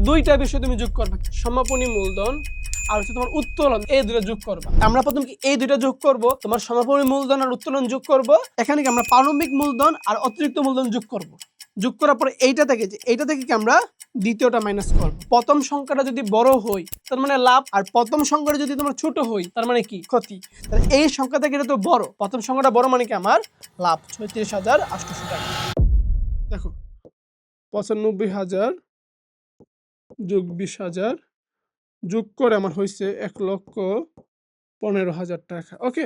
দুইটা বিষয় তুমি যোগ করবে, সমাপনী মূলধন আর হচ্ছে তোমার উত্তোলন, এই দুটো যোগ করবা। আমরা প্রথম কি এই দুটো যোগ করব, তোমার সমাপনী মূলধন আর উত্তোলন যোগ করব। এখানে কি আমরা প্রারম্ভিক মূলধন আর অতিরিক্ত মূলধন যোগ করব। যোগ করার পরে এইটা থেকে কি আমরা দ্বিতীয়টা মাইনাস করব। প্রথম সংখ্যাটা যদি বড় হয় তার মানে লাভ, আর প্রথম সংখ্যাটা যদি তোমার ছোট হয় তার মানে কি ক্ষতি। তাহলে এই সংখ্যা থেকে এটা তো বড়, প্রথম সংখ্যাটা বড় মানে কি আমার লাভ ৩৬,৮০০ টাকা। দেখো ৯৫,০০০ যোগ ২০,০০০ যোগ করে আমার হয়েছে ১,১৫,০০০ টাকা। ওকে,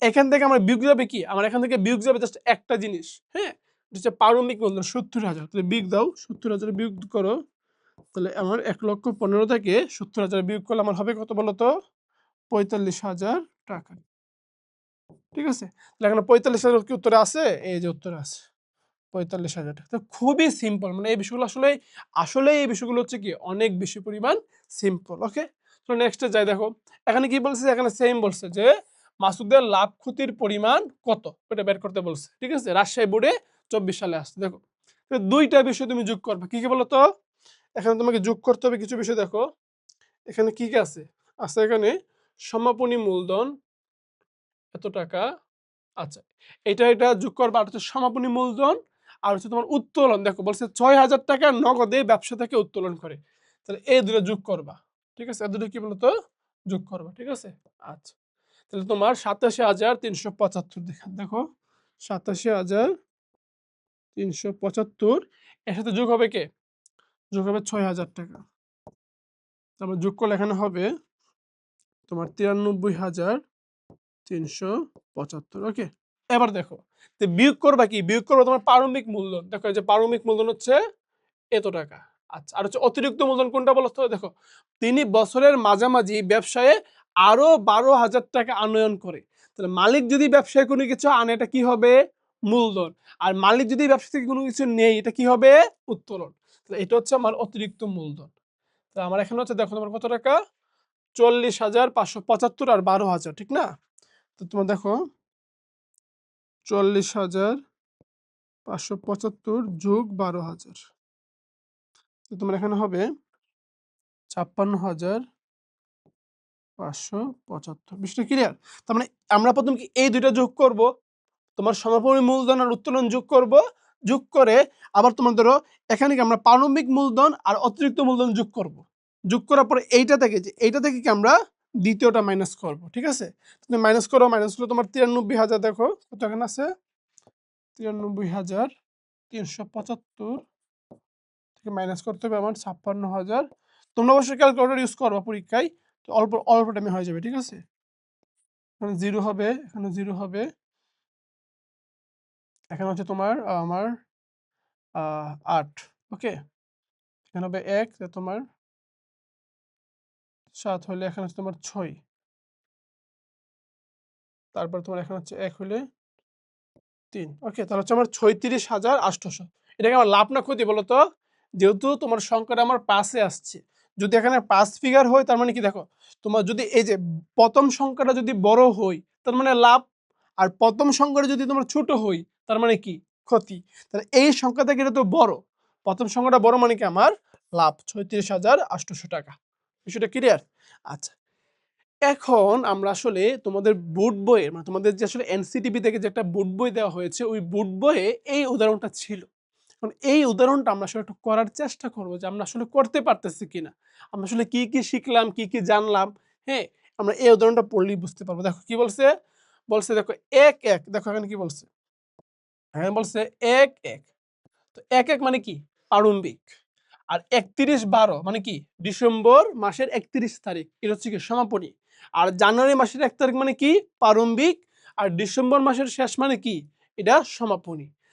এখান থেকে আমার বিয়োগ যাবে কি, আমার এখান থেকে বিয়োগ যাবে জাস্ট একটা জিনিস, হ্যাঁ, হচ্ছে প্রারম্ভিক মূলধন ৭০,০০০। তাহলে বিয়োগ দাও, ৭০,০০০ বিয়োগ করো, তাহলে আমার ১,১৫,০০০ থেকে ৭০,০০০ বিয়োগ করলে আমার হবে কত বলো তো, ৪৫,০০০ টাকা। ঠিক আছে, তাহলে এখানে ৪৫,০০০ কি উত্তরে আছে? এই যে উত্তরে আছে ৪৫,০০০ টাকা। তো খুবই সিম্পল, মানে এই বিষয়গুলো আসলে এই বিষয়গুলো হচ্ছে কি অনেক বেশি পরিমাণ সিম্পল। ওকে, তো নেক্সটে যাই। দেখো এখানে কি বলছে, এখানে সেম বলছে যে মাসুদের লাভ ক্ষতির পরিমাণ কত ওটা বের করতে বলছে। ঠিক আছে, রাজশাহী বোর্ডে ২৪ সালে আসছে। দেখো দুইটা বিষয় তুমি যোগ করবে, কি কি বলো তো? এখানে তোমাকে যোগ করতে হবে কিছু বিষয়। দেখো এখানে কি কি আছে, এখানে সমাপনী মূলধন এত টাকা, আচ্ছা এটা যোগ করবা, আর হচ্ছে সমাপনী মূলধন আর হচ্ছে তোমার উত্তোলন। দেখো বলছে ৬,০০০ টাকা নগদে ব্যবসা থেকে উত্তোলন করে, তাহলে এই দুটো যোগ করবা। ঠিক আছে, এই দুটো কি বলতো যোগ করবা। ঠিক আছে, আচ্ছা তাহলে তোমার ৮৭,৩৭৫। দেখো ৮৭,৩৭৫ এর সাথে যোগ হবে কে, যোগ হবে ৬,০০০ টাকা। তারপর যোগ করলে এখানে হবে তোমার ৯৩,৩৭৫। ওকে, এবার দেখো বিয়োগ করবা, কি বিয়োগ করবো তোমার প্রারম্ভিক মূলধন। দেখো এই যে প্রারম্ভিক মূলধন হচ্ছে এত টাকা। আচ্ছা, আর হচ্ছে অতিরিক্ত মূলধন কোনটা বলো তো? দেখো তিনি বছরের মাঝামাঝি ব্যবসায়ে আরো ১২,০০০ টাকা আনয়ন করে। তাহলে মালিক যদি ব্যবসায় কোনো কিছু আনে এটা কি হবে, মূলধন। আর মালিক যদি ব্যবসা থেকে কোনো কিছু নেই এটা কি হবে, উত্তোলন। তাহলে এটা হচ্ছে আমার অতিরিক্ত মূলধন। তো আমার এখানে হচ্ছে দেখো তোমার কত টাকা, ৪০,৫৭৫ আর ১২,০০০, ঠিক না? তো তোমার দেখো ৪০,৫৭৫ যোগ ১২,০০০, তো তোমার এখানে হবে ৫৬,৫৭৫। বিষয়টা ক্লিয়ার? তার মানে আমরা প্রথম কি এই দুইটা যোগ করব, তোমার সমাপনী মূলধন আর উত্তোলন যোগ করব, যোগ করে আবার তোমার ধরো এখানে কি আমরা প্রারম্ভিক মূলধন আর অতিরিক্ত মূলধন যোগ করব। যোগ করার পরে এইটা থেকে কি আমরা দ্বিতীয়টা মাইনাস করব। ঠিক আছে, তুমি মাইনাস করো, তোমার ৯৩,০০০। দেখো কত এখানে আছে, ৯৩,৩৭৫ থেকে মাইনাস করতে হবে আমার ৫৬,০০০। তোমরা অবশ্যই ক্যালকুলেটর ইউজ করবা পরীক্ষায়, তো অল্প টাইমে হয়ে যাবে। ঠিক আছে, এখানে জিরো হবে, এখানে জিরো হবে, এখানে হচ্ছে তোমার আমার ৮। ওকে, এখানে হবে ১, তোমার ৭ হলে এখানে হচ্ছে তোমার ৬, তারপর তোমার এখানে হচ্ছে ১ হলে ৩। ওকে, তাহলে হচ্ছে আমার ৩৬,৮০০। এটাকে আমার লাভ না ক্ষতি বলো তো? যেহেতু তোমার সংখ্যাটা আমার পাশে আসছে, যদি এখানে ৫ ফিগার হয় তার মানে কি, দেখো তোমার যদি এই যে প্রথম সংখ্যাটা যদি বড় হয় তার মানে লাভ, আর প্রথম সংখ্যাটা যদি তোমার ছোট হয় তার মানে কি ক্ষতি। তাহলে এই সংখ্যা থেকে এটা তো বড়, প্রথম সংখ্যাটা বড় মানে কি আমার লাভ ৩৬,৮০০ টাকা। বিষয়টা ক্লিয়ার? আচ্ছা, এখন আমরা আসলে তোমাদের বোর্ড বইয়ে, মানে তোমাদের যে আসলে এনসিটিভি থেকে যে একটা বোর্ড বই দেওয়া হয়েছে, ওই বোর্ড বইয়ে এই উদাহরণটা ছিল। এখন এই উদাহরণটা আমরা আসলে একটু করার চেষ্টা করব যে আমরা আসলে করতে পারতেছি কিনা, আমরা আসলে কি কি শিখলাম, কি কি জানলাম। হ্যাঁ, আমরা এই উদাহরণটা পড়লেই বুঝতে পারবো। দেখো কি বলছে, দেখো ১ দেখো এখানে কি বলছে, এখানে বলছে ১ তো ১ মানে কি প্রারম্ভিক, আর ৩১/১২ মানে কি ডিসেম্বর মাসের ৩১ তারিখ, এটা হচ্ছে কি সমাপনী। আর জানুয়ারি মাসের ১ তারিখ মানে কি প্রারম্ভিক, আর ডিসেম্বর মাসের শেষ মানে কি এটা সমাপনী।